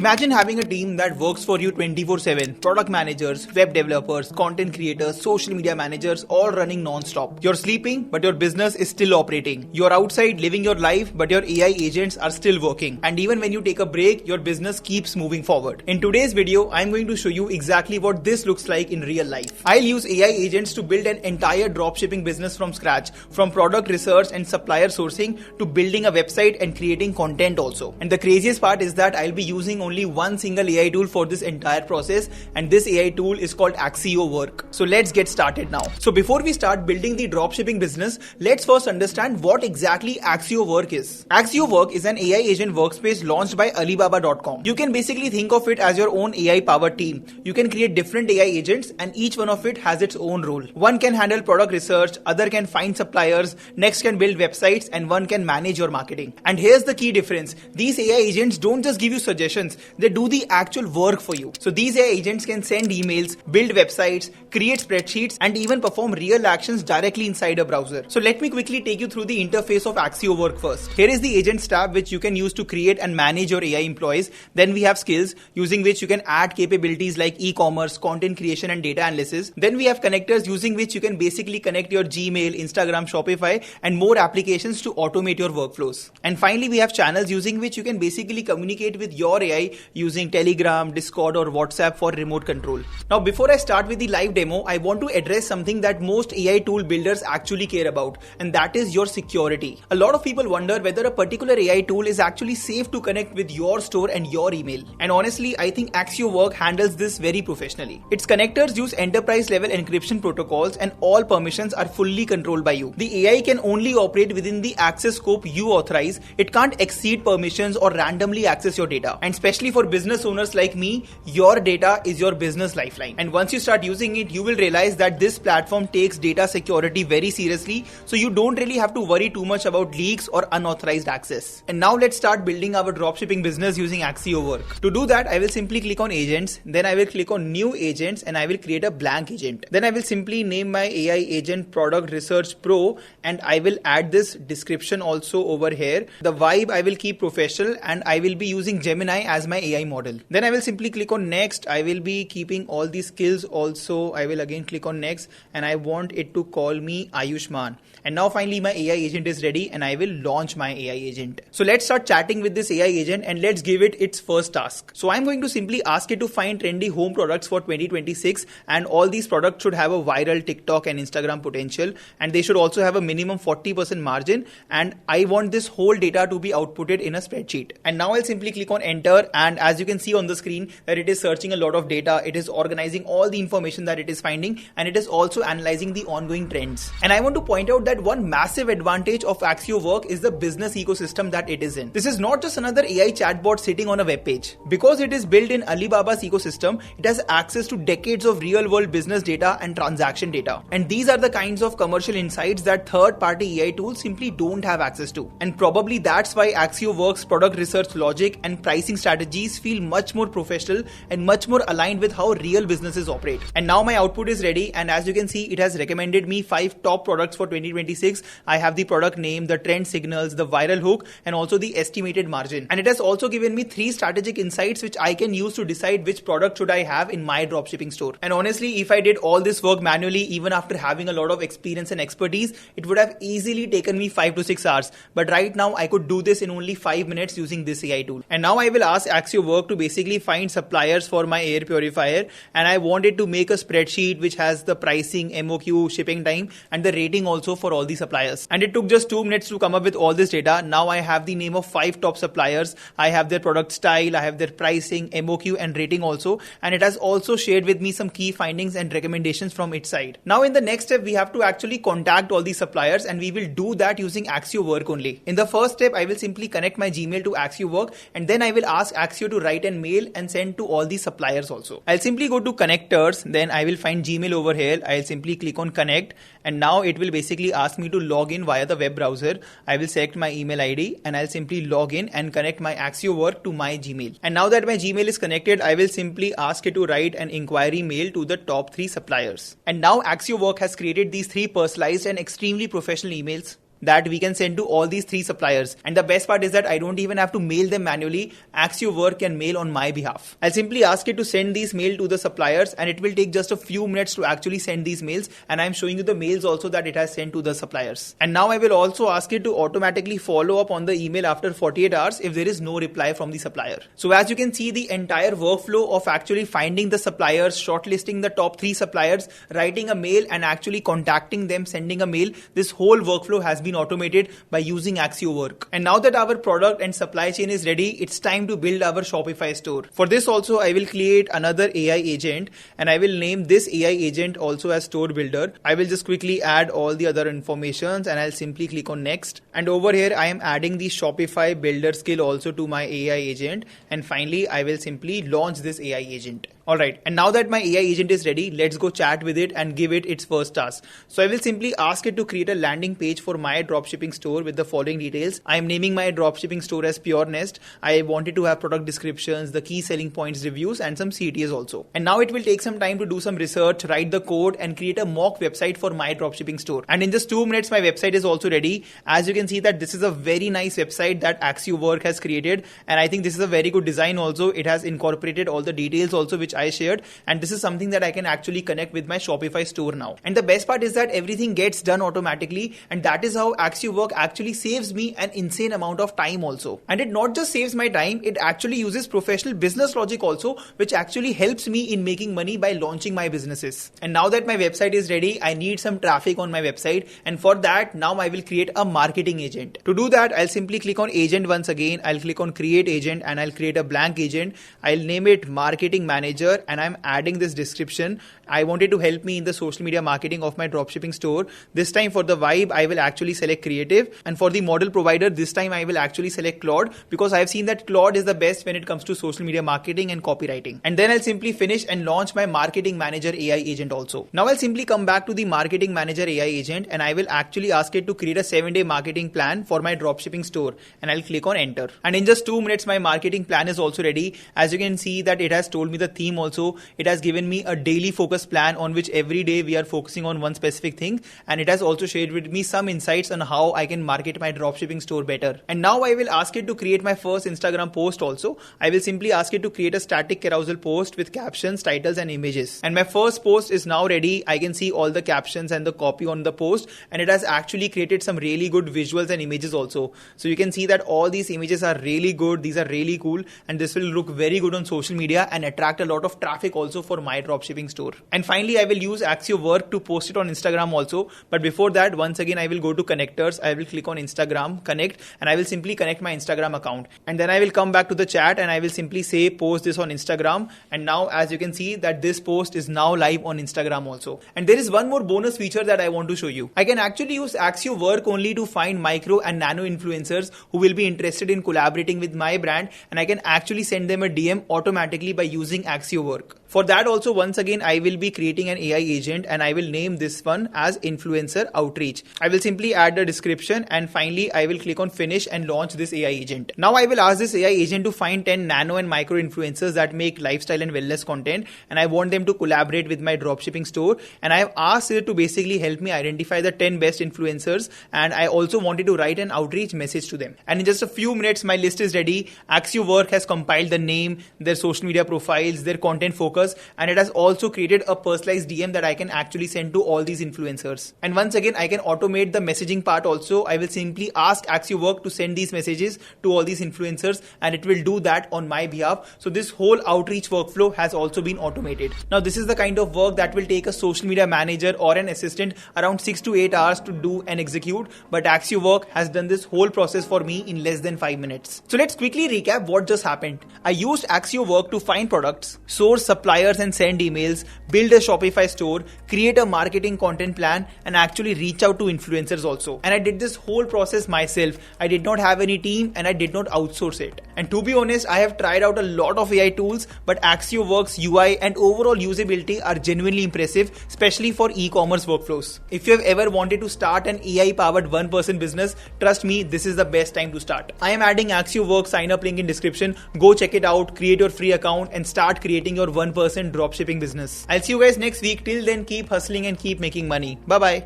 Imagine having a team that works for you 24/7, product managers, web developers, content creators, social media managers, all running non-stop. You're sleeping, but your business is still operating. You're outside living your life, but your AI agents are still working. And even when you take a break, your business keeps moving forward. In today's video, I'm going to show you exactly what this looks like in real life. I'll use AI agents to build an entire dropshipping business from scratch, from product research and supplier sourcing to building a website and creating content also. And the craziest part is that I'll be using only one single AI tool for this entire process, and this AI tool is called Accio Work. So let's get started now. So before we start building the dropshipping business, let's first understand what exactly Accio Work is. Accio Work is an AI agent workspace launched by Alibaba.com. You can basically think of it as your own AI powered team. You can create different AI agents and each one of it has its own role. One can handle product research, other can find suppliers, next can build websites, and one can manage your marketing. And here's the key difference. These AI agents don't just give you suggestions, they do the actual work for you. So these AI agents can send emails, build websites, create spreadsheets, and even perform real actions directly inside a browser. So let me quickly take you through the interface of Accio Work first. Here is the Agents tab, which you can use to create and manage your AI employees. Then we have Skills, using which you can add capabilities like e-commerce, content creation, and data analysis. Then we have Connectors, using which you can basically connect your Gmail, Instagram, Shopify, and more applications to automate your workflows. And finally, we have Channels, using which you can basically communicate with your AI using Telegram, Discord, or WhatsApp for remote control. Now, before I start with the live demo, I want to address something that most AI tool builders actually care about, and that is your security. A lot of people wonder whether a particular AI tool is actually safe to connect with your store and your email. And honestly, I think Accio Work handles this very professionally. Its connectors use enterprise level encryption protocols and all permissions are fully controlled by you. The AI can only operate within the access scope you authorize. It can't exceed permissions or randomly access your data. And especially for business owners like me, your data is your business lifeline. And once you start using it, you will realize that this platform takes data security very seriously, so you don't really have to worry too much about leaks or unauthorized access. And now let's start building our dropshipping business using Accio Work. To do that, I will simply click on Agents, then I will click on New Agents, and I will create a blank agent. Then I will simply name my AI agent Product Research Pro, and I will add this description also over here. The vibe I will keep professional, and I will be using Gemini as my AI model. Then I will simply click on Next. I will be keeping all these skills also. I will again click on Next, and I want it to call me Ayushman. And now finally my AI agent is ready, and I will launch my AI agent. So let's start chatting with this AI agent and let's give it its first task. So I'm going to simply ask it to find trendy home products for 2026, and all these products should have a viral TikTok and Instagram potential, and they should also have a minimum 40% margin, and I want this whole data to be outputted in a spreadsheet. And now I'll simply click on Enter, and as you can see on the screen that it is searching a lot of data, it is organizing all the information that it is finding, and it is also analyzing the ongoing trends. And I want to point out that one massive advantage of Accio Work is the business ecosystem that it is in. This is not just another AI chatbot sitting on a web page. Because it is built in Alibaba's ecosystem, it has access to decades of real world business data and transaction data. And these are the kinds of commercial insights that third-party AI tools simply don't have access to. And probably that's why Accio Work's product research logic and pricing strategies feel much more professional and much more aligned with how real businesses operate. And now my output is ready, and as you can see, it has recommended me 5 top products for 2026. I have the product name, the trend signals, the viral hook, and also the estimated margin. And it has also given me 3 strategic insights which I can use to decide which product should I have in my dropshipping store. And honestly, if I did all this work manually, even after having a lot of experience and expertise, it would have easily taken me 5 to 6 hours. But right now I could do this in only 5 minutes using this AI tool. And now I will ask Accio Work to basically find suppliers for my air purifier, and I want it to make a spreadsheet which has the pricing, MOQ, shipping time, and the rating also for all the suppliers. And it took just 2 minutes to come up with all this data. Now I have the name of 5 top suppliers. I have their product style, I have their pricing, MOQ, and rating also. And it has also shared with me some key findings and recommendations from its side. Now in the next step, we have to actually contact all these suppliers, and we will do that using Accio Work only. In the first step, I will simply connect my Gmail to Accio Work, and then I will ask Accio to write an mail and send to all the suppliers also. I'll simply go to Connectors, then I will find Gmail over here. I'll simply click on Connect, and now it will basically ask me to log in via the web browser. I will select my email ID, and I'll simply log in and connect my Accio Work to my Gmail. And now that my Gmail is connected, I will simply ask it to write an inquiry mail to the top 3 suppliers. And now Accio Work has created these 3 personalized and extremely professional emails. that we can send to all these 3 suppliers. And the best part is that I don't even have to mail them manually. Accio Work can mail on my behalf. I'll simply ask it to send these mail to the suppliers, and it will take just a few minutes to actually send these mails. And I'm showing you the mails also that it has sent to the suppliers. And now I will also ask it to automatically follow up on the email after 48 hours if there is no reply from the supplier. So as you can see, the entire workflow of actually finding the suppliers, shortlisting the top 3 suppliers, writing a mail and actually contacting them, sending a mail, this whole workflow has been automated by using Accio Work. And now that our product and supply chain is ready, it's time to build our Shopify store. For this also, I will create another AI agent, and I will name this AI agent also as store builder. I will just quickly add all the other informations, and I'll simply click on next. And over here, I am adding the Shopify builder skill also to my AI agent. And finally, I will simply launch this AI agent. Alright, and now that my AI agent is ready, let's go chat with it and give it its first task. So I will simply ask it to create a landing page for my dropshipping store with the following details. I am naming my dropshipping store as Pure Nest. I wanted to have product descriptions, the key selling points reviews, and some CTAs also. And now it will take some time to do some research, write the code, and create a mock website for my dropshipping store. And in just 2 minutes, my website is also ready. As you can see that this is a very nice website that Accio Work has created. And I think this is a very good design also. It has incorporated all the details also which I shared, and this is something that I can actually connect with my Shopify store now. And the best part is that everything gets done automatically, and that is how Accio Work actually saves me an insane amount of time also. And it not just saves my time, it actually uses professional business logic also, which actually helps me in making money by launching my businesses. And now that my website is ready, I need some traffic on my website, and for that now I will create a marketing agent. To do that, I'll simply click on agent once again. I'll click on create agent, and I'll create a blank agent. I'll name it marketing manager, and I'm adding this description. I wanted to help me in the social media marketing of my dropshipping store. This time for the vibe, I will actually select creative, and for the model provider, this time I will actually select Claude, because I have seen that Claude is the best when it comes to social media marketing and copywriting. And then I'll simply finish and launch my marketing manager AI agent also. Now I'll simply come back to the marketing manager AI agent, and I will actually ask it to create a 7-day marketing plan for my dropshipping store, and I'll click on enter. And in just 2 minutes, my marketing plan is also ready. As you can see that it has told me the theme also. It has given me a daily focus plan on which every day we are focusing on one specific thing, and it has also shared with me some insights on how I can market my dropshipping store better. And now I will ask it to create my first Instagram post also. I will simply ask it to create a static carousel post with captions, titles, and images. And my first post is now ready. I can see all the captions and the copy on the post, and it has actually created some really good visuals and images also. So you can see that all these images are really good. These are really cool, and this will look very good on social media and attract a lot of traffic also for my dropshipping store. And finally, I will use Accio Work to post it on Instagram also. But before that, once again, I will go to connectors. I will click on Instagram, connect, and I will simply connect my Instagram account. And then I will come back to the chat, and I will simply say post this on Instagram. And now, as you can see that this post is now live on Instagram also. And there is one more bonus feature that I want to show you. I can actually use Accio Work only to find micro and nano influencers who will be interested in collaborating with my brand, and I can actually send them a DM automatically by using Accio Work. For that also, once again, I will be creating an AI agent, and I will name this one as Influencer Outreach. I will simply add the description, and finally I will click on finish and launch this AI agent. Now I will ask this AI agent to find 10 nano and micro influencers that make lifestyle and wellness content, and I want them to collaborate with my dropshipping store. And I have asked it to basically help me identify the 10 best influencers, and I also wanted to write an outreach message to them. And in just a few minutes, my list is ready. Accio Work has compiled the name, their social media profiles, their content focus, and it has also created a personalized DM that I can actually send to all these influencers. And once again, I can automate the messaging part also. I will simply ask Accio Work to send these messages to all these influencers, and it will do that on my behalf. So this whole outreach workflow has also been automated. Now this is the kind of work that will take a social media manager or an assistant around 6 to 8 hours to do and execute, but Accio Work has done this whole process for me in less than 5 minutes. So let's quickly recap what just happened. I used Accio Work to find products, source suppliers and send emails, build a Shopify store, create a marketing content plan, and actually reach out to influencers also. And I did this whole process myself. I did not have any team, and I did not outsource it. And to be honest, I have tried out a lot of AI tools, but Accio Work's UI and overall usability are genuinely impressive, especially for e-commerce workflows. If you have ever wanted to start an AI-powered one-person business, trust me, this is the best time to start. I am adding Accio Work sign-up link in description. Go check it out, create your free account, and start creating your one-person dropshipping business. I'll see you guys next week. Till then, keep hustling and keep making money. Bye-bye.